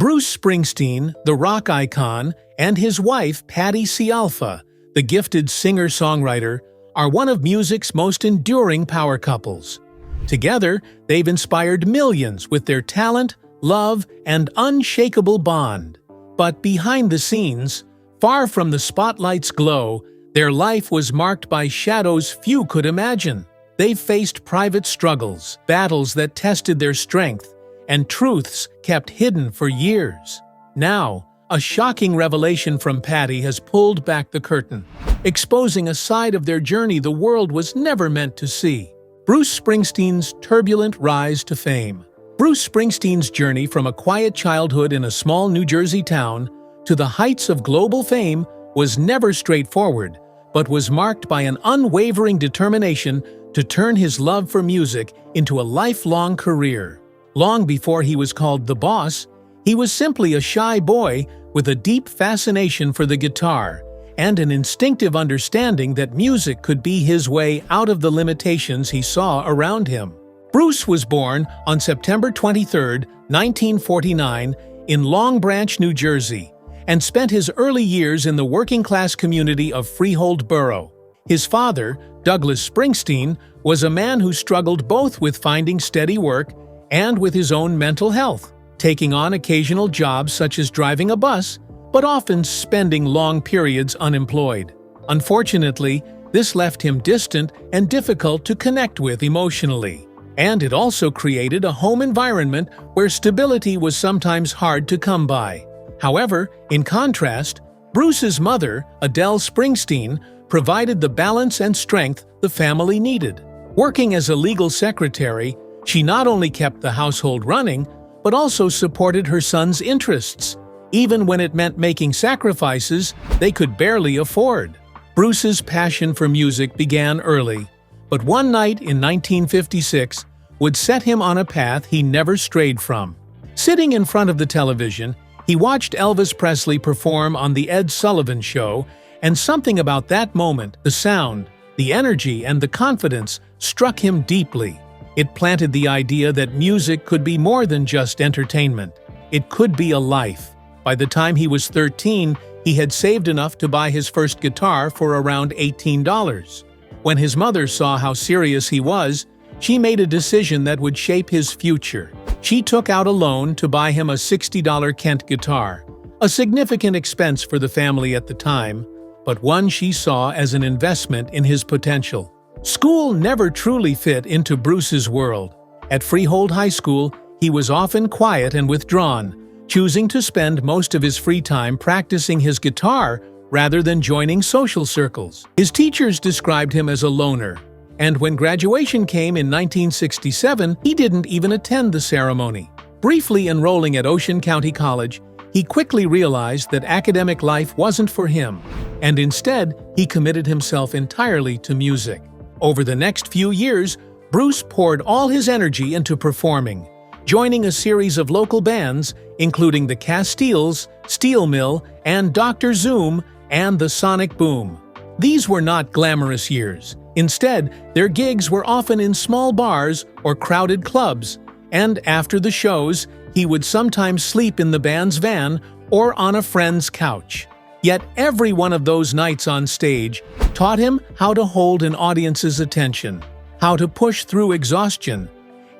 Bruce Springsteen, the rock icon, and his wife, Patti Scialfa, the gifted singer-songwriter, are one of music's most enduring power couples. Together, they've inspired millions with their talent, love, and unshakable bond. But behind the scenes, far from the spotlight's glow, their life was marked by shadows few could imagine. They faced private struggles, battles that tested their strength, and truths kept hidden for years. Now, a shocking revelation from Patti has pulled back the curtain, exposing a side of their journey the world was never meant to see. Bruce Springsteen's turbulent rise to fame. Bruce Springsteen's journey from a quiet childhood in a small New Jersey town to the heights of global fame was never straightforward, but was marked by an unwavering determination to turn his love for music into a lifelong career. Long before he was called the boss, he was simply a shy boy with a deep fascination for the guitar and an instinctive understanding that music could be his way out of the limitations he saw around him. Bruce was born on September 23, 1949, in Long Branch, New Jersey, and spent his early years in the working-class community of Freehold Borough. His father, Douglas Springsteen, was a man who struggled both with finding steady work and with his own mental health, taking on occasional jobs such as driving a bus, but often spending long periods unemployed. Unfortunately, this left him distant and difficult to connect with emotionally, and it also created a home environment where stability was sometimes hard to come by. However, in contrast, Bruce's mother, Adele Springsteen, provided the balance and strength the family needed. Working as a legal secretary, she not only kept the household running, but also supported her son's interests, even when it meant making sacrifices they could barely afford. Bruce's passion for music began early, but one night in 1956 would set him on a path he never strayed from. Sitting in front of the television, he watched Elvis Presley perform on The Ed Sullivan Show, and something about that moment, the sound, the energy, and the confidence struck him deeply. It planted the idea that music could be more than just entertainment. It could be a life. By the time he was 13, he had saved enough to buy his first guitar for around $18. When his mother saw how serious he was, she made a decision that would shape his future. She took out a loan to buy him a $60 Kent guitar, a significant expense for the family at the time, but one she saw as an investment in his potential. School never truly fit into Bruce's world. At Freehold High School, he was often quiet and withdrawn, choosing to spend most of his free time practicing his guitar rather than joining social circles. His teachers described him as a loner, and when graduation came in 1967, he didn't even attend the ceremony. Briefly enrolling at Ocean County College, he quickly realized that academic life wasn't for him, and instead, he committed himself entirely to music. Over the next few years, Bruce poured all his energy into performing, joining a series of local bands, including the Castiles, Steel Mill, and Dr. Zoom, and the Sonic Boom. These were not glamorous years. Instead, their gigs were often in small bars or crowded clubs, and after the shows, he would sometimes sleep in the band's van or on a friend's couch. Yet every one of those nights on stage taught him how to hold an audience's attention, how to push through exhaustion,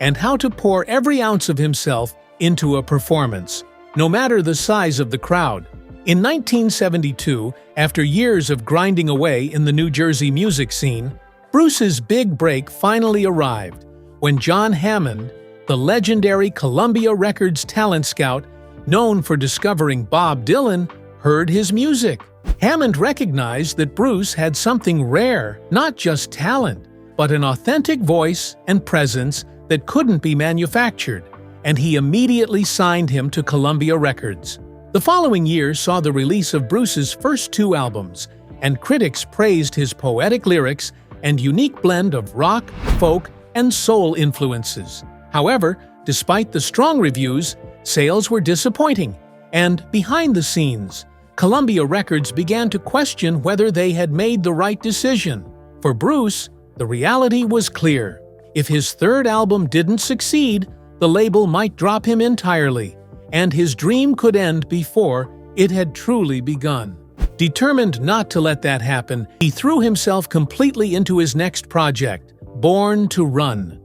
and how to pour every ounce of himself into a performance, no matter the size of the crowd. In 1972, after years of grinding away in the New Jersey music scene, Bruce's big break finally arrived when John Hammond, the legendary Columbia Records talent scout known for discovering Bob Dylan, heard his music. Hammond recognized that Bruce had something rare, not just talent, but an authentic voice and presence that couldn't be manufactured, and he immediately signed him to Columbia Records. The following year saw the release of Bruce's first 2 albums, and critics praised his poetic lyrics and unique blend of rock, folk, and soul influences. However, despite the strong reviews, sales were disappointing, and behind the scenes, Columbia Records began to question whether they had made the right decision. For Bruce, the reality was clear. If his third album didn't succeed, the label might drop him entirely, and his dream could end before it had truly begun. Determined not to let that happen, he threw himself completely into his next project, Born to Run.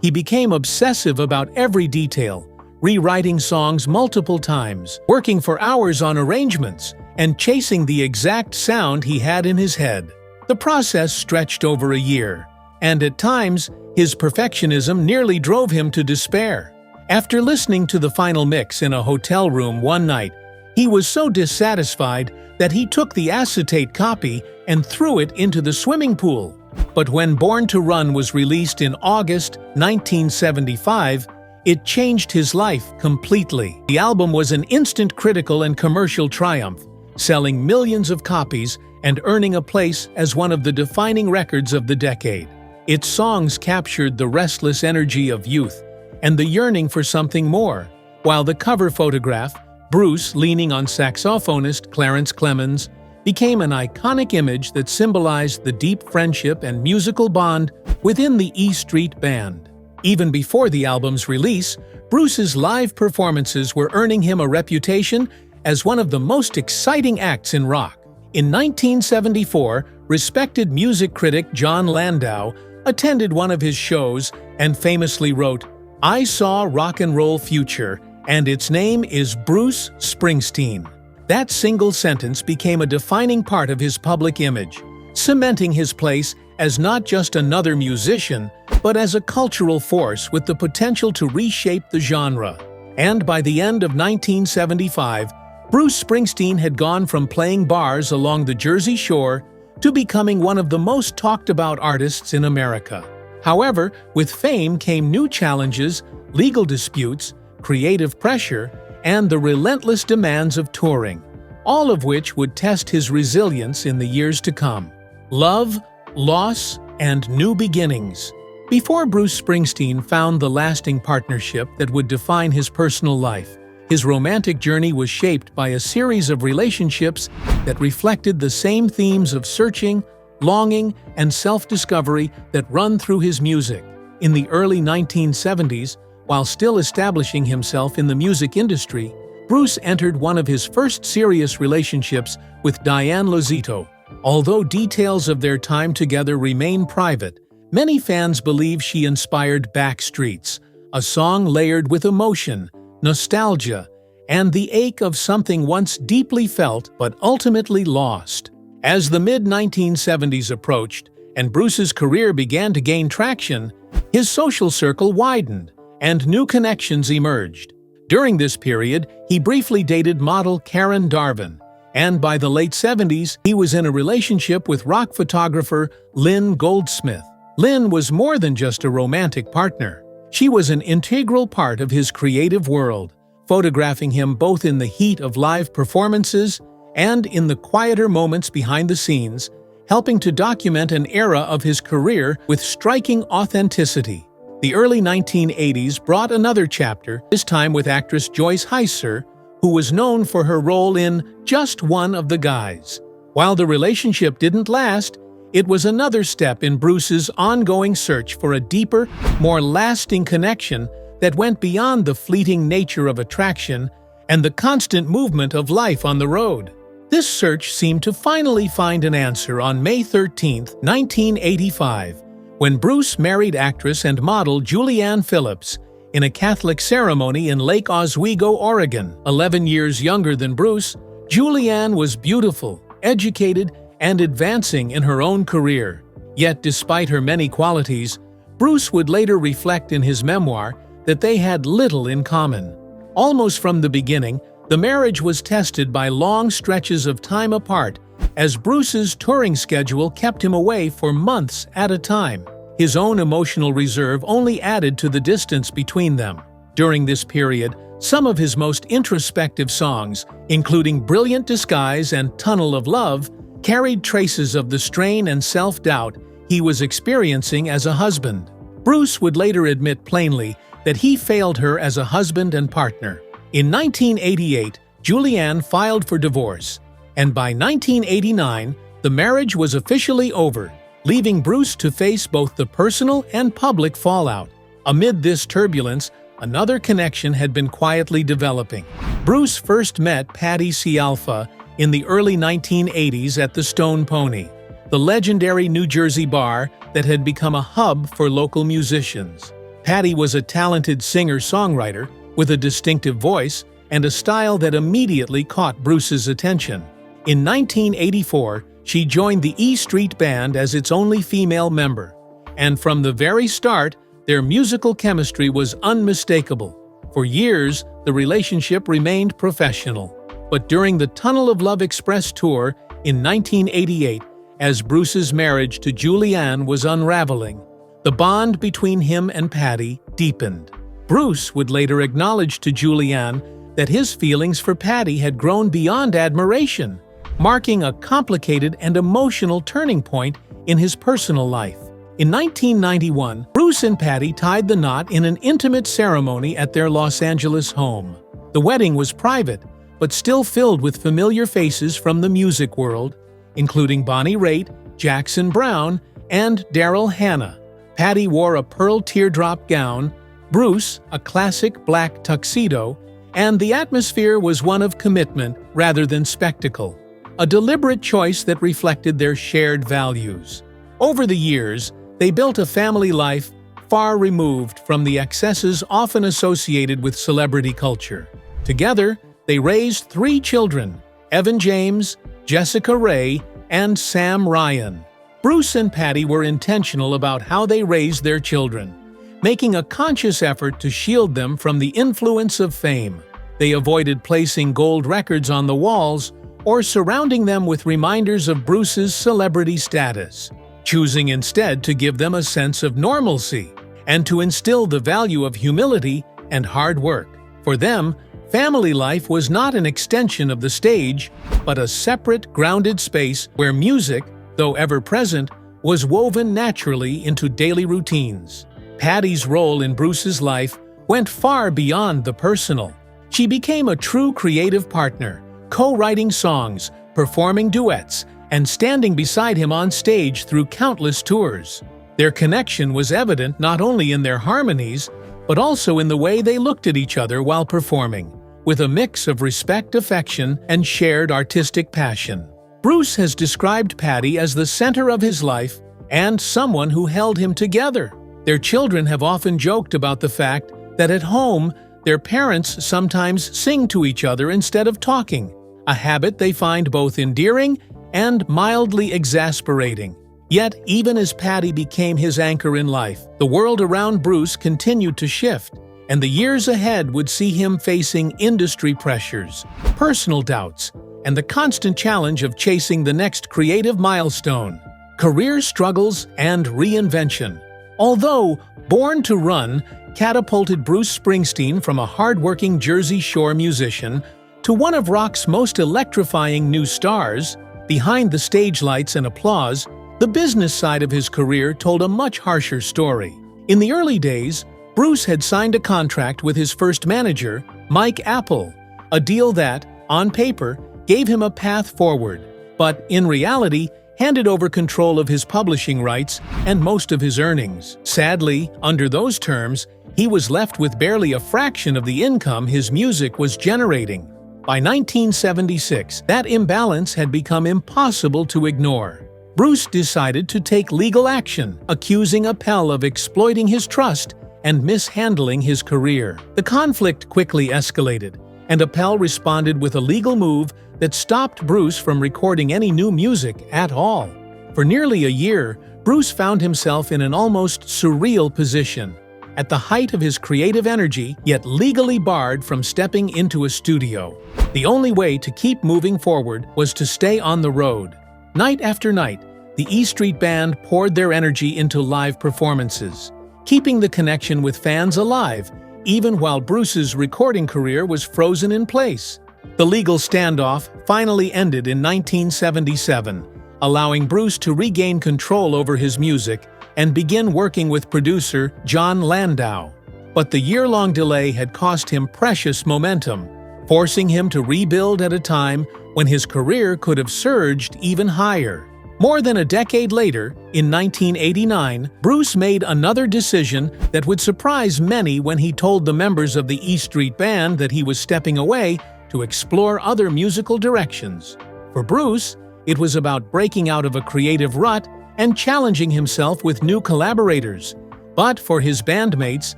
He became obsessive about every detail, rewriting songs multiple times, working for hours on arrangements, and chasing the exact sound he had in his head. The process stretched over a year, and at times, his perfectionism nearly drove him to despair. After listening to the final mix in a hotel room one night, he was so dissatisfied that he took the acetate copy and threw it into the swimming pool. But when Born to Run was released in August 1975, it changed his life completely. The album was an instant critical and commercial triumph, selling millions of copies and earning a place as one of the defining records of the decade. Its songs captured the restless energy of youth and the yearning for something more, while the cover photograph, Bruce leaning on saxophonist Clarence Clemons, became an iconic image that symbolized the deep friendship and musical bond within the E Street Band. Even before the album's release, Bruce's live performances were earning him a reputation as one of the most exciting acts in rock. In 1974, respected music critic John Landau attended one of his shows and famously wrote, "I saw rock and roll future, and its name is Bruce Springsteen." That single sentence became a defining part of his public image, cementing his place as not just another musician, but as a cultural force with the potential to reshape the genre. And by the end of 1975, Bruce Springsteen had gone from playing bars along the Jersey Shore to becoming one of the most talked-about artists in America. However, with fame came new challenges, legal disputes, creative pressure, and the relentless demands of touring, all of which would test his resilience in the years to come. Love, loss, and new beginnings. Before Bruce Springsteen found the lasting partnership that would define his personal life, his romantic journey was shaped by a series of relationships that reflected the same themes of searching, longing, and self-discovery that run through his music. In the early 1970s, while still establishing himself in the music industry, Bruce entered one of his first serious relationships with Diane Lozito. Although details of their time together remain private, many fans believe she inspired Backstreets, a song layered with emotion, nostalgia, and the ache of something once deeply felt but ultimately lost. As the mid-1970s approached and Bruce's career began to gain traction, his social circle widened and new connections emerged. During this period, he briefly dated model Karen Darvin, and by the late 70s, he was in a relationship with rock photographer Lynn Goldsmith. Lynn was more than just a romantic partner. She was an integral part of his creative world, photographing him both in the heat of live performances and in the quieter moments behind the scenes, helping to document an era of his career with striking authenticity. The early 1980s brought another chapter, this time with actress Joyce Heiser, who was known for her role in Just One of the Guys. While the relationship didn't last, it was another step in Bruce's ongoing search for a deeper, more lasting connection that went beyond the fleeting nature of attraction and the constant movement of life on the road. This search seemed to finally find an answer on May 13, 1985, when Bruce married actress and model Julianne Phillips in a Catholic ceremony in Lake Oswego, Oregon. 11 years younger than Bruce, Julianne was beautiful, educated, and advancing in her own career. Yet despite her many qualities, Bruce would later reflect in his memoir that they had little in common. Almost from the beginning, the marriage was tested by long stretches of time apart, as Bruce's touring schedule kept him away for months at a time. His own emotional reserve only added to the distance between them. During this period, some of his most introspective songs, including Brilliant Disguise and Tunnel of Love, carried traces of the strain and self-doubt he was experiencing as a husband. Bruce would later admit plainly that he failed her as a husband and partner. In 1988, Julianne filed for divorce, and by 1989, the marriage was officially over, leaving Bruce to face both the personal and public fallout. Amid this turbulence, another connection had been quietly developing. Bruce first met Patti Scialfa in the early 1980s at the Stone Pony, the legendary New Jersey bar that had become a hub for local musicians. Patti was a talented singer-songwriter with a distinctive voice and a style that immediately caught Bruce's attention. In 1984, she joined the E Street Band as its only female member, and from the very start, their musical chemistry was unmistakable. For years, the relationship remained professional. But during the Tunnel of Love Express tour in 1988, as Bruce's marriage to Julianne was unraveling, the bond between him and Patti deepened. Bruce would later acknowledge to Julianne that his feelings for Patti had grown beyond admiration, marking a complicated and emotional turning point in his personal life. In 1991, Bruce and Patti tied the knot in an intimate ceremony at their Los Angeles home. The wedding was private, but still filled with familiar faces from the music world, including Bonnie Raitt, Jackson Browne, and Daryl Hannah. Patti wore a pearl teardrop gown, Bruce a classic black tuxedo, and the atmosphere was one of commitment rather than spectacle, a deliberate choice that reflected their shared values. Over the years, they built a family life far removed from the excesses often associated with celebrity culture. Together, they raised 3 children: Evan James, Jessica Ray, and Sam Ryan. Bruce and Patti were intentional about how they raised their children, making a conscious effort to shield them from the influence of fame. They avoided placing gold records on the walls or surrounding them with reminders of Bruce's celebrity status, choosing instead to give them a sense of normalcy and to instill the value of humility and hard work. For them, family life was not an extension of the stage, but a separate, grounded space where music, though ever-present, was woven naturally into daily routines. Patti's role in Bruce's life went far beyond the personal. She became a true creative partner, co-writing songs, performing duets, and standing beside him on stage through countless tours. Their connection was evident not only in their harmonies, but also in the way they looked at each other while performing, with a mix of respect, affection, and shared artistic passion. Bruce has described Patti as the center of his life and someone who held him together. Their children have often joked about the fact that at home, their parents sometimes sing to each other instead of talking, a habit they find both endearing and mildly exasperating. Yet, even as Patti became his anchor in life, the world around Bruce continued to shift, and the years ahead would see him facing industry pressures, personal doubts, and the constant challenge of chasing the next creative milestone, career struggles, and reinvention. Although Born to Run catapulted Bruce Springsteen from a hard-working Jersey Shore musician to one of rock's most electrifying new stars, behind the stage lights and applause, the business side of his career told a much harsher story. In the early days, Bruce had signed a contract with his first manager, Mike Apple, a deal that, on paper, gave him a path forward, but in reality, handed over control of his publishing rights and most of his earnings. Sadly, under those terms, he was left with barely a fraction of the income his music was generating. By 1976, that imbalance had become impossible to ignore. Bruce decided to take legal action, accusing Apple of exploiting his trust and mishandling his career. The conflict quickly escalated, and Apple responded with a legal move that stopped Bruce from recording any new music at all. For nearly a year, Bruce found himself in an almost surreal position, at the height of his creative energy, yet legally barred from stepping into a studio. The only way to keep moving forward was to stay on the road. Night after night, the E Street Band poured their energy into live performances, keeping the connection with fans alive, even while Bruce's recording career was frozen in place. The legal standoff finally ended in 1977, allowing Bruce to regain control over his music and begin working with producer John Landau. But the year-long delay had cost him precious momentum, forcing him to rebuild at a time when his career could have surged even higher. More than a decade later, in 1989, Bruce made another decision that would surprise many when he told the members of the E Street Band that he was stepping away to explore other musical directions. For Bruce, it was about breaking out of a creative rut and challenging himself with new collaborators. But for his bandmates,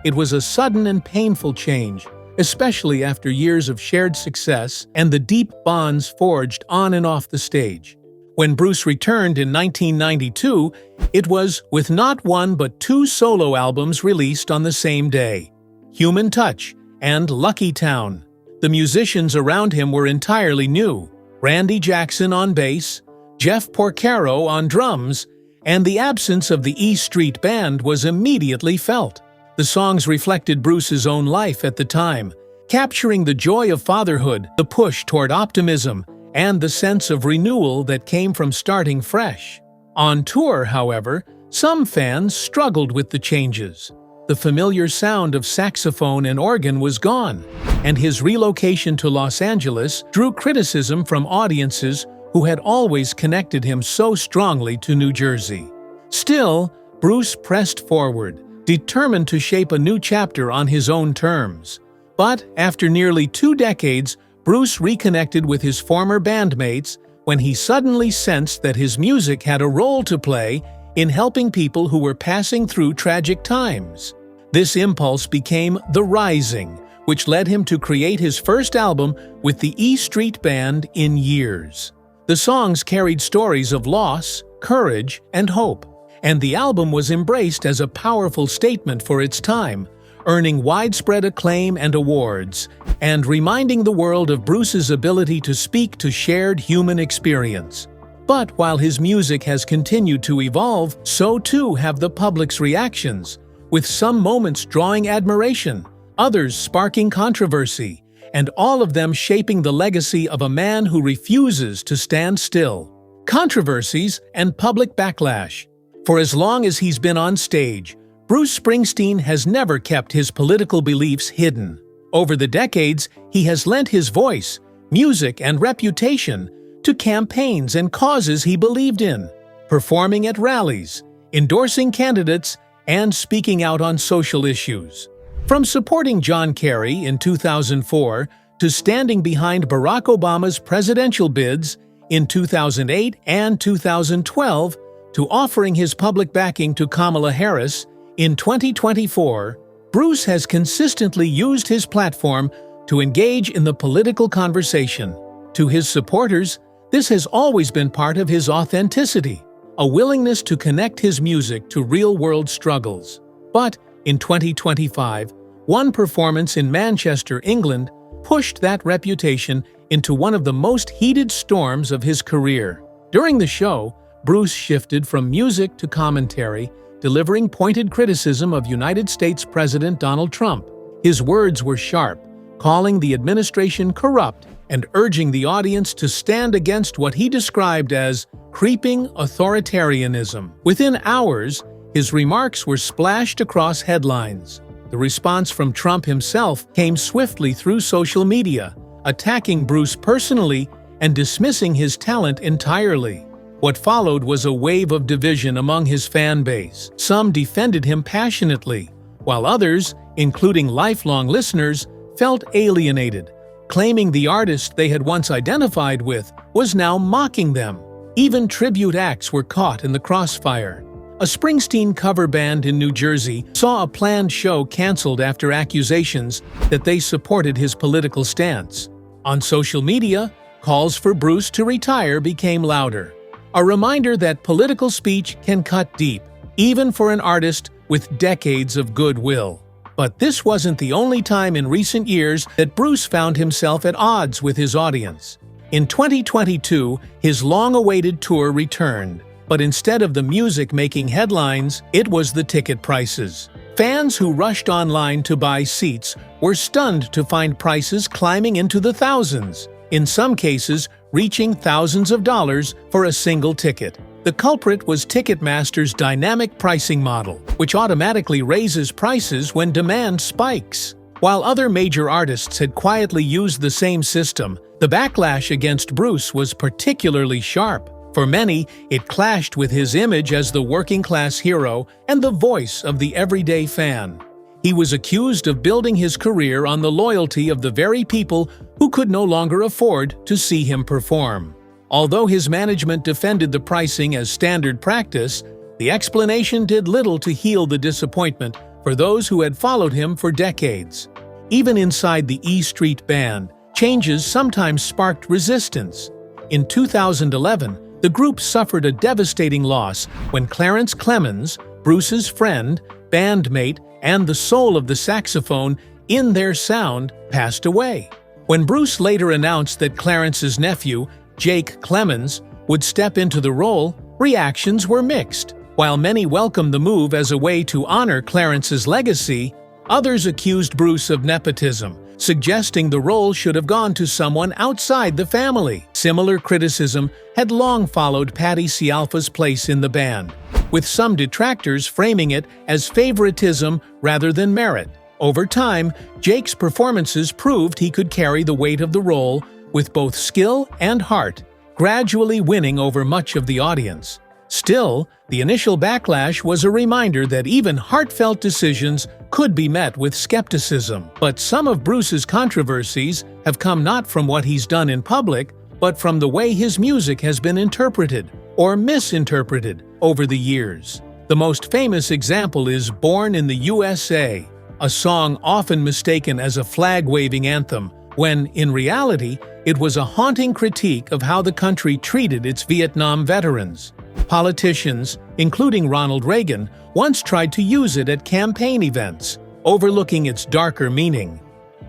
it was a sudden and painful change, especially after years of shared success and the deep bonds forged on and off the stage. When Bruce returned in 1992, it was with not one but two solo albums released on the same day, Human Touch and Lucky Town. The musicians around him were entirely new: Randy Jackson on bass, Jeff Porcaro on drums, and the absence of the E Street Band was immediately felt. The songs reflected Bruce's own life at the time, capturing the joy of fatherhood, the push toward optimism, and the sense of renewal that came from starting fresh. On tour, however, some fans struggled with the changes. The familiar sound of saxophone and organ was gone, and his relocation to Los Angeles drew criticism from audiences who had always connected him so strongly to New Jersey. Still, Bruce pressed forward, determined to shape a new chapter on his own terms. But after nearly 2 decades, Bruce reconnected with his former bandmates when he suddenly sensed that his music had a role to play in helping people who were passing through tragic times. This impulse became The Rising, which led him to create his first album with the E Street Band in years. The songs carried stories of loss, courage, and hope, and the album was embraced as a powerful statement for its time, earning widespread acclaim and awards, and reminding the world of Bruce's ability to speak to shared human experience. But while his music has continued to evolve, so too have the public's reactions, with some moments drawing admiration, others sparking controversy, and all of them shaping the legacy of a man who refuses to stand still. Controversies and public backlash. For as long as he's been on stage, Bruce Springsteen has never kept his political beliefs hidden. Over the decades, he has lent his voice, music, and reputation to campaigns and causes he believed in, performing at rallies, endorsing candidates, and speaking out on social issues. From supporting John Kerry in 2004 to standing behind Barack Obama's presidential bids in 2008 and 2012 to offering his public backing to Kamala Harris in 2024, Bruce has consistently used his platform to engage in the political conversation. To his supporters, this has always been part of his authenticity, a willingness to connect his music to real-world struggles. But in 2025, one performance in Manchester, England, pushed that reputation into one of the most heated storms of his career. During the show, Bruce shifted from music to commentary, delivering pointed criticism of United States President Donald Trump. His words were sharp, calling the administration corrupt and urging the audience to stand against what he described as creeping authoritarianism. Within hours, his remarks were splashed across headlines. The response from Trump himself came swiftly through social media, attacking Bruce personally and dismissing his talent entirely. What followed was a wave of division among his fan base. Some defended him passionately, while others, including lifelong listeners, felt alienated, claiming the artist they had once identified with was now mocking them. Even tribute acts were caught in the crossfire. A Springsteen cover band in New Jersey saw a planned show canceled after accusations that they supported his political stance. On social media, calls for Bruce to retire became louder. A reminder that political speech can cut deep, even for an artist with decades of goodwill. But this wasn't the only time in recent years that Bruce found himself at odds with his audience. In 2022, his long-awaited tour returned, but instead of the music making headlines, it was the ticket prices. Fans who rushed online to buy seats were stunned to find prices climbing into the thousands, in some cases reaching thousands of dollars for a single ticket. The culprit was Ticketmaster's dynamic pricing model, which automatically raises prices when demand spikes. While other major artists had quietly used the same system, the backlash against Bruce was particularly sharp. For many, it clashed with his image as the working-class hero and the voice of the everyday fan. He was accused of building his career on the loyalty of the very people who could no longer afford to see him perform. Although his management defended the pricing as standard practice, the explanation did little to heal the disappointment for those who had followed him for decades. Even inside the E Street Band, changes sometimes sparked resistance. In 2011, the group suffered a devastating loss when Clarence Clemons, Bruce's friend, bandmate, and the soul of the saxophone in their sound, passed away. When Bruce later announced that Clarence's nephew, Jake Clemons, would step into the role, reactions were mixed. While many welcomed the move as a way to honor Clarence's legacy, others accused Bruce of nepotism, suggesting the role should have gone to someone outside the family. Similar criticism had long followed Patti Scialfa's place in the band, with some detractors framing it as favoritism rather than merit. Over time, Jake's performances proved he could carry the weight of the role with both skill and heart, gradually winning over much of the audience. Still, the initial backlash was a reminder that even heartfelt decisions could be met with skepticism. But some of Bruce's controversies have come not from what he's done in public, but from the way his music has been interpreted or misinterpreted over the years. The most famous example is Born in the USA, a song often mistaken as a flag-waving anthem, when, in reality, it was a haunting critique of how the country treated its Vietnam veterans. Politicians, including Ronald Reagan, once tried to use it at campaign events, overlooking its darker meaning.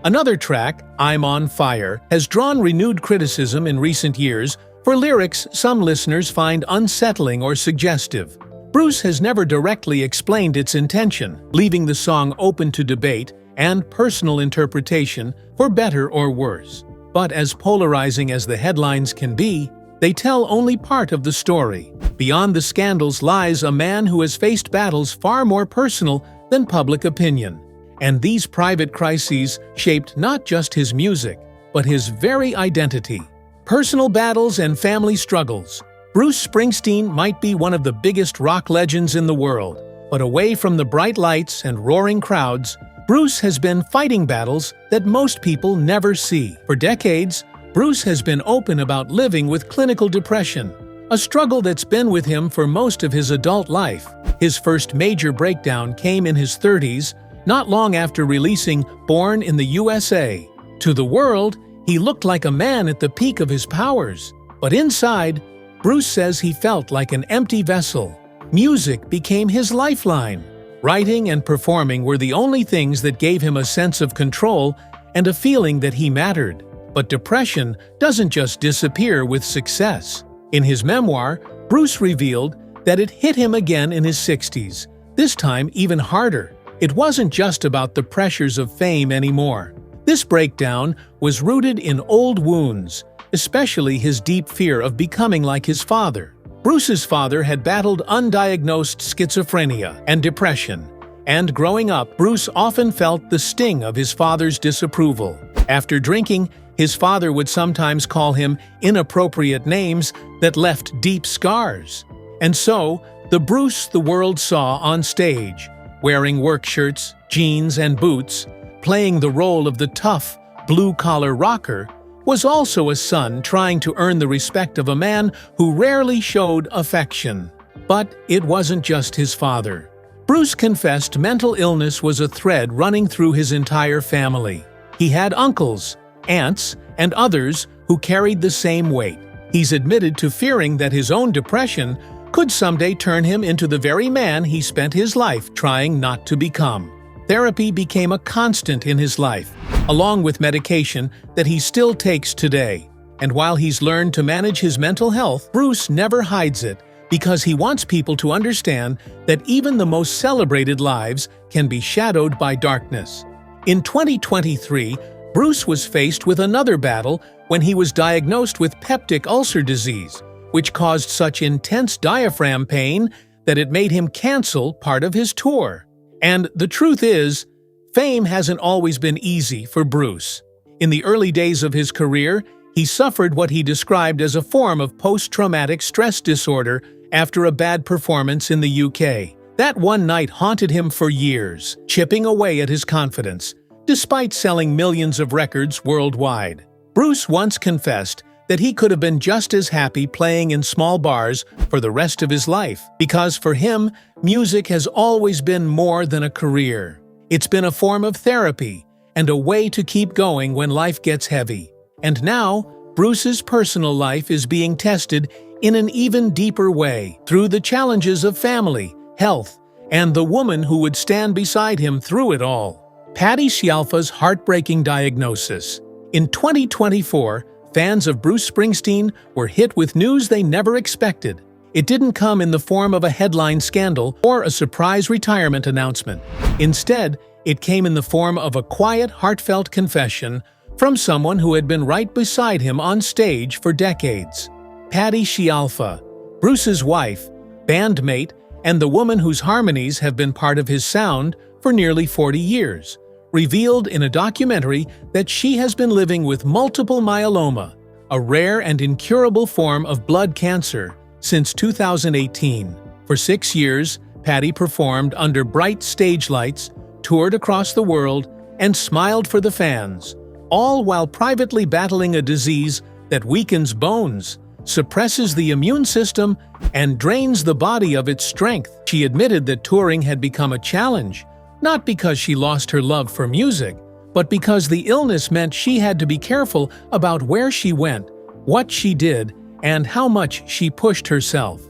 Another track, I'm on Fire, has drawn renewed criticism in recent years for lyrics some listeners find unsettling or suggestive. Bruce has never directly explained its intention, leaving the song open to debate and personal interpretation for better or worse. But as polarizing as the headlines can be, they tell only part of the story. Beyond the scandals lies a man who has faced battles far more personal than public opinion. And these private crises shaped not just his music, but his very identity. Personal battles and family struggles. Bruce Springsteen might be one of the biggest rock legends in the world, but away from the bright lights and roaring crowds, Bruce has been fighting battles that most people never see. For decades, Bruce has been open about living with clinical depression, a struggle that's been with him for most of his adult life. His first major breakdown came in his 30s, not long after releasing Born in the USA. To the world, he looked like a man at the peak of his powers. But inside, Bruce says he felt like an empty vessel. Music became his lifeline. Writing and performing were the only things that gave him a sense of control and a feeling that he mattered. But depression doesn't just disappear with success. In his memoir, Bruce revealed that it hit him again in his 60s, this time even harder. It wasn't just about the pressures of fame anymore. This breakdown was rooted in old wounds, especially his deep fear of becoming like his father. Bruce's father had battled undiagnosed schizophrenia and depression, and growing up, Bruce often felt the sting of his father's disapproval. After drinking, his father would sometimes call him inappropriate names that left deep scars. And so, the Bruce the world saw on stage, wearing work shirts, jeans, and boots, playing the role of the tough, blue-collar rocker, was also a son trying to earn the respect of a man who rarely showed affection. But it wasn't just his father. Bruce confessed mental illness was a thread running through his entire family. He had uncles, aunts, and others who carried the same weight. He's admitted to fearing that his own depression could someday turn him into the very man he spent his life trying not to become. Therapy became a constant in his life, along with medication that he still takes today. And while he's learned to manage his mental health, Bruce never hides it because he wants people to understand that even the most celebrated lives can be shadowed by darkness. In 2023, Bruce was faced with another battle when he was diagnosed with peptic ulcer disease, which caused such intense diaphragm pain that it made him cancel part of his tour. And the truth is, fame hasn't always been easy for Bruce. In the early days of his career, He suffered what he described as a form of post-traumatic stress disorder after a bad performance in the UK. That one night haunted him for years, chipping away at his confidence, despite selling millions of records worldwide. Bruce once confessed that he could have been just as happy playing in small bars for the rest of his life, because for him, music has always been more than a career. It's been a form of therapy and a way to keep going when life gets heavy. And now, Bruce's personal life is being tested in an even deeper way through the challenges of family, health, and the woman who would stand beside him through it all. Patti Scialfa's heartbreaking diagnosis. In 2024, fans of Bruce Springsteen were hit with news they never expected. It didn't come in the form of a headline scandal or a surprise retirement announcement. Instead, it came in the form of a quiet, heartfelt confession from someone who had been right beside him on stage for decades. Patti Scialfa, Bruce's wife, bandmate, and the woman whose harmonies have been part of his sound for nearly 40 years, revealed in a documentary that she has been living with multiple myeloma, a rare and incurable form of blood cancer, since 2018. For 6 years, Patti performed under bright stage lights, toured across the world, and smiled for the fans, all while privately battling a disease that weakens bones, suppresses the immune system, and drains the body of its strength. She admitted that touring had become a challenge, not because she lost her love for music, but because the illness meant she had to be careful about where she went, what she did, and how much she pushed herself.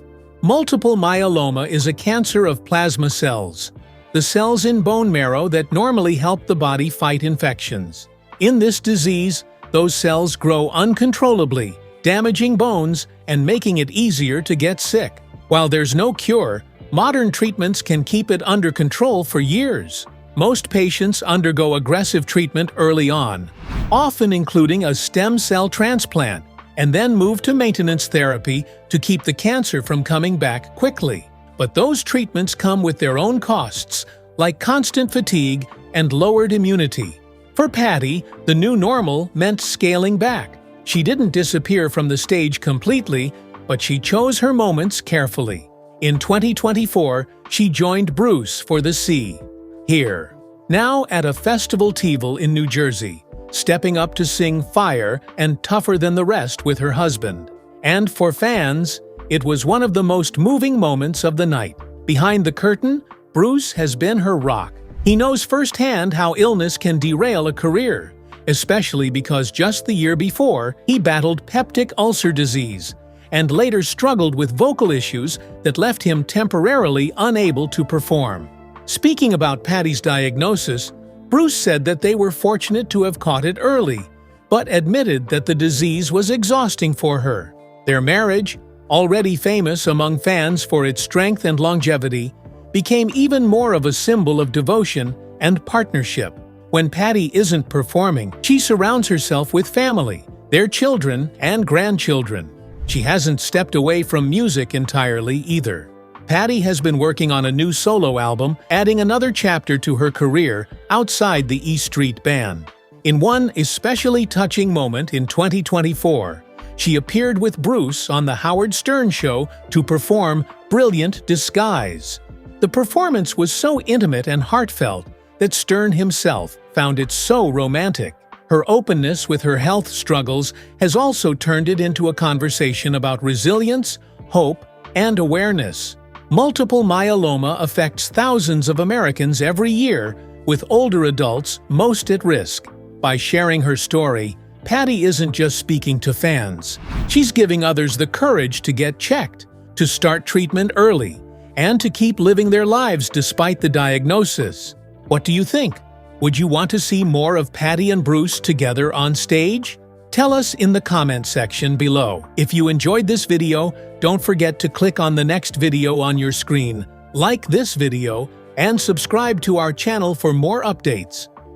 Multiple myeloma is a cancer of plasma cells, the cells in bone marrow that normally help the body fight infections. In this disease, those cells grow uncontrollably, damaging bones and making it easier to get sick. While there's no cure, modern treatments can keep it under control for years. Most patients undergo aggressive treatment early on, often including a stem cell transplant, and then move to maintenance therapy to keep the cancer from coming back quickly. But those treatments come with their own costs, like constant fatigue and lowered immunity. For Patti, the new normal meant scaling back. She didn't disappear from the stage completely, but she chose her moments carefully. In 2024, she joined Bruce for the See, Hear, Now at a festival TiVo in New Jersey, stepping up to sing Fire and Tougher Than the Rest with her husband. And for fans, it was one of the most moving moments of the night. Behind the curtain, Bruce has been her rock. He knows firsthand how illness can derail a career, especially because just the year before, he battled peptic ulcer disease, and later struggled with vocal issues that left him temporarily unable to perform. Speaking about Patti's diagnosis, Bruce said that they were fortunate to have caught it early, but admitted that the disease was exhausting for her. Their marriage, already famous among fans for its strength and longevity, became even more of a symbol of devotion and partnership. When Patti isn't performing, she surrounds herself with family, their children and grandchildren. She hasn't stepped away from music entirely either. Patti has been working on a new solo album, adding another chapter to her career outside the E Street Band. In one especially touching moment in 2024, she appeared with Bruce on The Howard Stern Show to perform Brilliant Disguise. The performance was so intimate and heartfelt that Stern himself found it so romantic. Her openness with her health struggles has also turned it into a conversation about resilience, hope, and awareness. Multiple myeloma affects thousands of Americans every year, with older adults most at risk. By sharing her story, Patti isn't just speaking to fans. She's giving others the courage to get checked, to start treatment early, and to keep living their lives despite the diagnosis. What do you think? Would you want to see more of Patti and Bruce together on stage? Tell us in the comment section below. If you enjoyed this video, don't forget to click on the next video on your screen, like this video, and subscribe to our channel for more updates.